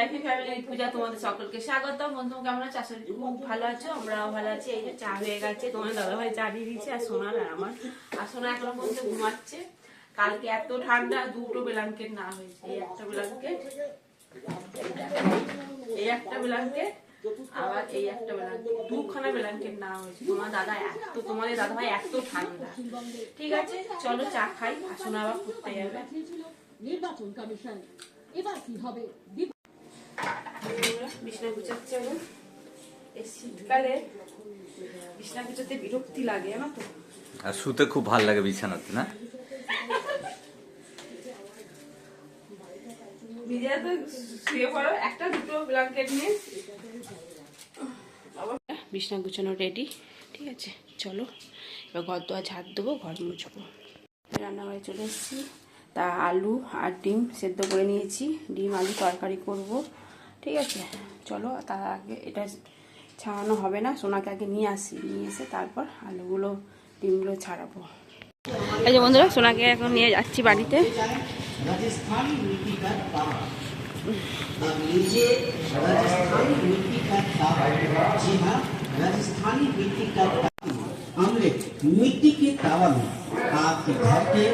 লাইফি family পূজা তোমাদের সকলকে স্বাগত। বন্ধু কেমন আছো? আশা করি খুব ভালো আছো, আমরাও ভালো আছি। এই যে চা হয়ে গেছে, তোমার দাদাভাই চা দিয়ে দিচ্ছে আর সোনার আর আমার। আর সোনা এখনো পর্যন্ত ঘুমাচ্ছে। কালকে এত ঠান্ডা, দুটো ব্ল্যাঙ্কেট না হয়েছে। এই একটা ব্ল্যাঙ্কেট, এই একটা ব্ল্যাঙ্কেট, আবার এই একটা ব্ল্যাঙ্কেট, দুখানা ব্ল্যাঙ্কেট না হয়েছে। তোমাদের দাদাভাই এত ঠান্ডা। ঠিক আছে, চলো চা খাই, সোনা আবার ঘুরতে যাবে। নির্বাচন কমিশন এবার কি হবে? বিছনা গুছাচ্ছে এখন। এই শীতকালে বিছনা গুছাতে বিরক্তি লাগে না তো, আর শুতে খুব ভালো লাগে বিছানাতে, না? নিজেরা তো শুয়ে পড়ো, একটা দুটো ব্ল্যাঙ্কেট নিয়ে। বিছনা গুছানো রেডি। ঠিক আছে, চলো এবার ঘর দোয়া ঝাড় দেবো, ঘর মুছবো। রান্নাঘরে চলে এসেছি। তা আলু আর ডিম সেদ্ধ করে নিয়েছি, ডিম আলু তরকারি করব। ঠিক আছে, চলো। তার আগে এটা ছাড়ানো হবে না, সোনাকে আগে নিয়ে আসি, নিয়ে এসে তারপর আলুগুলো ডিমগুলো ছাড়াবো। এই যে বন্ধুরা, সোনাকে এখন নিয়ে যাচ্ছি বাড়িতে। राजस्थानी मिट्टी का तावा। अब लीजिए राजस्थानी मिट्टी का तावा। जी हाँ, राजस्थानी मिट्टी का ऑमलेट मिट्टी के तावा में आपके घर के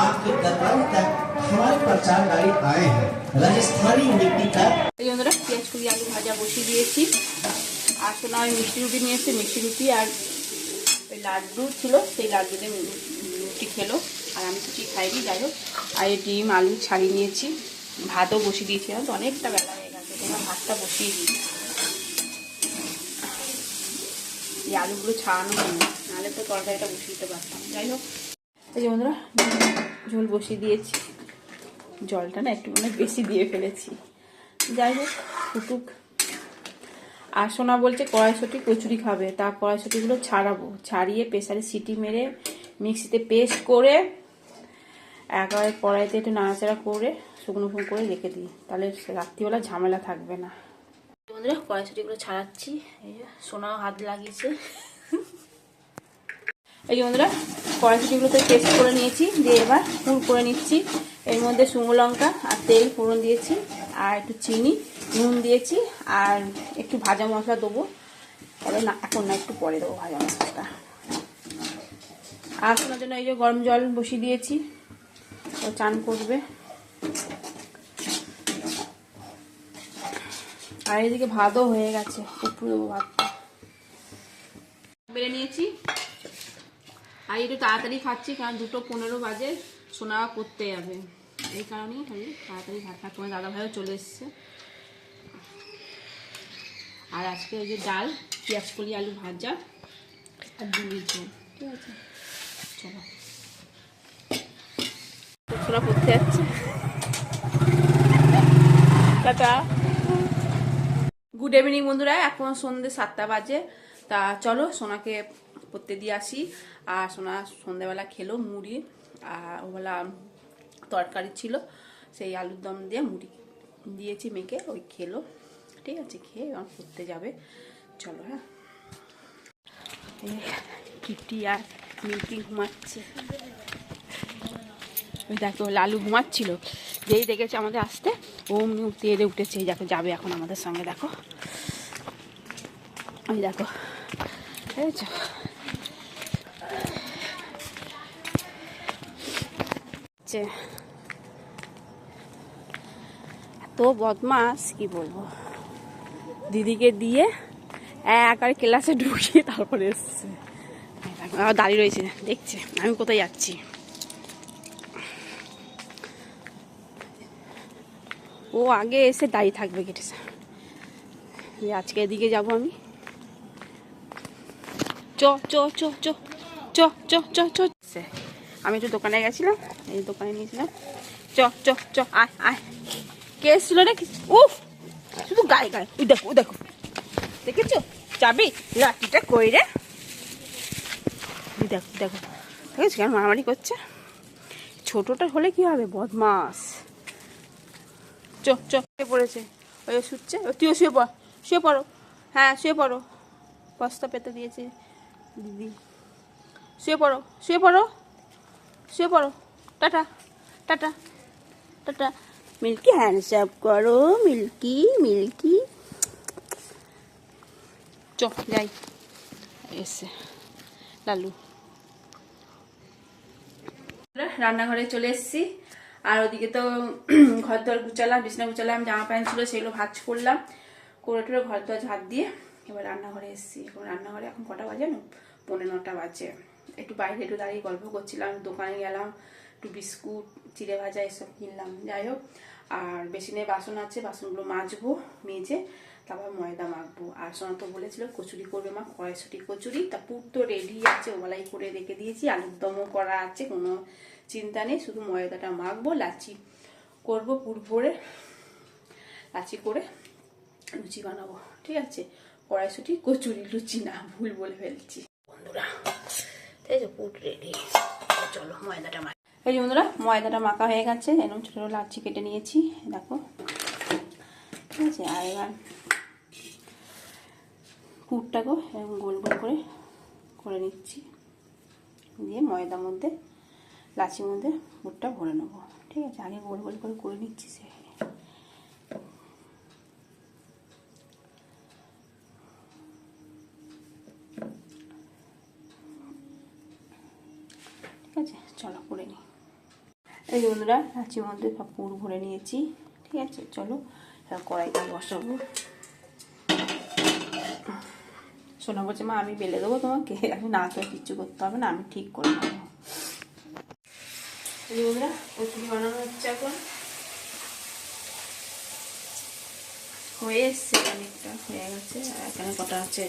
आपके दरवाजे तक हमारे प्रचार गाड़ी आए हैं। राजस्थानी मिट्टी का। এই বন্ধুরা, পেঁয়াজ কুড়ি আলু ভাজা বসিয়ে দিয়েছি। আর সোনা ওই মিষ্টি রুটি নিয়ে এসে মিষ্টি রুটি আর ওই লাড্ডু ছিল, সেই লাড্ডুতে রুটি খেলো। আর আমি কিছুই খাইনি, যাই হোক। আর এই ডিম আলু ছাড়িয়ে নিয়েছি, ভাতও বসিয়ে দিয়েছিলাম। তো অনেকটা বেলা হয়ে গেছে, তোমরা ভাতটা বসিয়ে দিই। এই আলুগুলো ছাড়ানো হয়নি, নাহলে তো তরকারিটা বসিয়ে দিতে পারতাম। যাই হোক, এই যে বন্ধুরা, ঝোল বসিয়ে দিয়েছি। জলটা না একটু মানে বেশি দিয়ে ফেলেছি। যাই হোক, ফুটুক। আর সোনা বলছে কড়াইশুঁটি কচুরি খাবে, তা কড়াইশুঁটিগুলো ছাড়াবো, ছাড়িয়ে প্রেসারে সিটি মেরে মিক্সিতে পেস্ট করে একবারে কড়াইতে একটু নাড়াচাড়া করে শুকনো শুকনো করে রেখে দিই, তাহলে রাত্রিবেলা ঝামেলা থাকবে না। বন্ধুরা, কড়াইশুঁটিগুলো ছাড়াচ্ছি। এই যে সোনাও হাত লাগিয়েছে। এই যে বন্ধুরা, কড়াইশুঁটিগুলোতে পেস্ট করে নিয়েছি, দিয়ে এবার পুর করে নিচ্ছি। এর মধ্যে শুকনো লঙ্কা আর তেল ফোড়ন দিয়েছি, আর একটু চিনি নুন দিয়েছি, আর একটু ভাজা মশলা দেবো। তবে না, এখন না, একটু পরে দেবো ভাজা মশলাটা। আর শোনার জন্য এই যে গরম জল বসিয়ে দিয়েছি, ও চান করবে। আর এদিকে ভাতও হয়ে গেছে, একটু দেবো ভাতটা। বেড়ে নিয়েছি। আর একটু তাড়াতাড়ি খাচ্ছি, কারণ 2:15 বাজে, সোনা করতে যাবে। এই কারণেই তাড়াতাড়ি ভাত খাচ্ছি। তোমার দাদা ভাইও চলে এসছে। আর আজকে ওই যে ডাল, পেঁয়াজ কলি আলু ভাজা আর ডিমের ঝোল। ঠিক আছে, চলো। সোনা পড়তে যাচ্ছে। টাটা। গুড ইভিনিং বন্ধুরা, এখন সন্ধ্যে 7টা বাজে। তা চলো সোনাকে পড়তে দিয়ে আসি। আর সোনা সন্ধ্যেবেলা খেলো মুড়ি, আর ওবেলা তরকারি ছিল, সেই আলুর দম দিয়ে মুড়ি দিয়েছি মেখে, ওই খেলো। ঠিক আছে, খেয়ে এখন পড়তে যাবে। চলো। হ্যাঁ, কিটি আর মিল্কি ঘুমাচ্ছে। ওই দেখো, লালু ঘুমাচ্ছিল, যেই দেখেছে আমাদের আসতে অমনি তেড়ে উঠেছে। এই দেখো, যাবে এখন আমাদের সঙ্গে। দেখো, ওই দেখো, বুঝেছ? এত বদমাস, কি বলবো। দিদিকে দিয়ে একবারে ক্লাসে ঢুকিয়ে তারপরে এসছে। দাঁড়িয়ে রয়েছে, দেখছে আমি কোথায় যাচ্ছি। ও আগে এসে দাঁড়িয়ে থাকবে গেটে। আজকে এদিকে যাব আমি। চ চ চ চ চ চ চ চ। আমি একটু দোকানে গেছিলাম, এই দোকানে নিয়েছিলাম। চ চ চ, আয় আয়। কে এসছিল রে? উফ, শুধু গায়ে গায়ে। ওই দেখো, ও দেখো, দেখেছো? যাবি লাঠিটা কই রে? দেখো দেখো, দেখেছো কেন মারামারি করছে? ছোটটা হলে কি হবে, বদমাস। চ চ, পড়েছে, ওই শুচ্ছে। তুইও শুয়ে পড়, শুয়ে পড়ো। হ্যাঁ, শুয়ে পড়ো, বস্তা পেতে দিয়েছে দিদি। শুয়ে পড়ো, শুয়ে পড়ো, শুয়ে পড়ো। Tata tata tata Milky hands up করো, মিল্কি মিল্কি। চ যাই, এসে লালু। রান্নাঘরে চলে এসেছি, আর ওদিকে তো ঘর দর গুচালাম, বিছনা গুচালাম, জামা প্যান্ট ছিল সেগুলো ভাঁজ করলাম, করে টোরে ঘর দর ঝাঁট দিয়ে এবার রান্নাঘরে এসেছি। এখন রান্নাঘরে এখন কটা বাজে না, 9:45 বাজে। একটু বাইরে একটু দাঁড়িয়ে গল্প করছিলাম, দোকানে গেলাম, একটু বিস্কুট চিড়ে ভাজা এসব কিনলাম। যাই হোক, আর বেসিনে বাসন আছে, বাসনগুলো মাজবো, মেজে তারপর ময়দা মাখবো। আর সোনা তো বলেছিল কচুরি করবে মা, কড়াইশুঁটি কচুরি, তা পুর তো রেডি আছে, ওবেলাই করে রেখে দিয়েছি, আলুর দমও করা আছে, কোনো চিন্তা নেই, শুধু ময়দাটা মাখবো, লাচি করবো, পুর ভরে লাচি করে লুচি বানাবো। ঠিক আছে, কড়াইশুঁটি কচুরি, লুচি না, ভুল বলে ফেলছি বন্ধুরা। ঠিক আছে, পুর রেডি, চলো ময়দাটা মাখ। এই যে বন্ধুরা, ময়দাটা মাখা হয়ে গেছে, এরকম ছোটো ছোটো লাচি কেটে নিয়েছি, দেখো। ঠিক আছে, আর এবার পুরটাকেও এরকম গোল গোল করে করে নিচ্ছি, দিয়ে ময়দার মধ্যে লাচির মধ্যে পুরটা ভরে নেবো। ঠিক আছে, আগে গোল গোল করে করে নিচ্ছি সে। ঠিক আছে, চলো করে নিই। এই বন্ধুরা, লাচির মধ্যে পুর ভরে নিয়েছি। ঠিক আছে, চলো কড়াইটা বসাবো। সোনা বলছে মা আমি বেলে দেবো তোমাকে, আমি না তো কিচ্ছু করতে হবে না, আমি ঠিক করে নেবো। এই বন্ধুরা, কচুরি বানানো হচ্ছে এখন, হয়ে এসছে, অনেকটা হয়ে গেছে, আর এখানে কটা আছে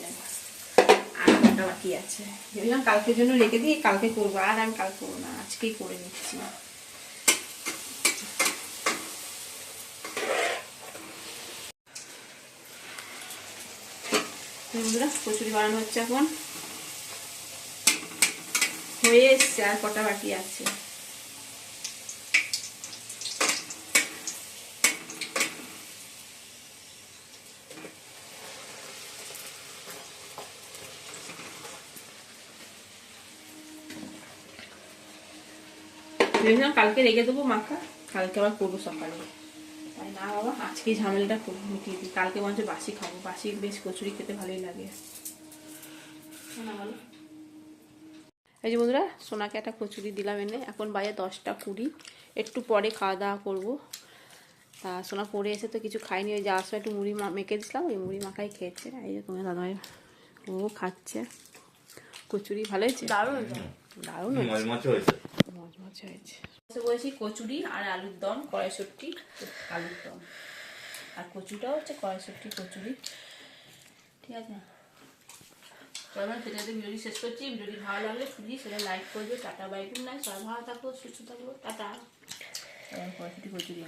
আর কটা বাকি আছে। ভেবেছিলাম কালকের জন্য রেখে দিই, কালকে করবো, আর আমি কাল করবো না, আজকেই করে নিচ্ছি। বন্ধুরা, কচুরি বানানো হচ্ছে এখন, হয়ে এসছে, আর কটা বাকি আছে। ভেবেছিলাম কালকে রেখে দেবো মাখা, কালকে আবার করবো সকালে, তাই না বাবা, আজকে ঝামেলাটা করবো, মিটিয়ে দিই। কালকে বলছে বাসি খাবো, বাসি বেশ কচুরি খেতে ভালোই লাগে না বলো। এই যে বন্ধুরা, সোনাকে একটা কচুরি দিলাম এনে, এখন বাজে 10টা 20, একটু পরে খাওয়া দাওয়া করবো। তা সোনা পড়ে এসে তো কিছু খাইনি, ওই যাওয়ার সময় একটু মুড়ি মেখে দিয়েছিলাম, ওই মুড়ি মাখাই খেয়েছে। এই যে তোমার দাদাভাই ও খাচ্ছে কচুরি, ভালো হয়েছে, দারুণ দারুণ হয়েছে, মজমজ হয়েছে। বলছি কচুরি আর আলুর দম, কড়াইশুঁটি আলুর দম, আর কচুরিটাও হচ্ছে কড়াইশুঁটি কচুরি। ঠিক আছে, চলো সেটাতে ভিডিওটি শেষ করছি। ভিডিওটি ভালো লাগলে প্লিজ সেটা লাইক করবে। টাটা বাই, গুড নাইট, সবাই ভালো থাকো, সুস্থ থাকো, টাটা। কড়াইশুঁটি কচুরি।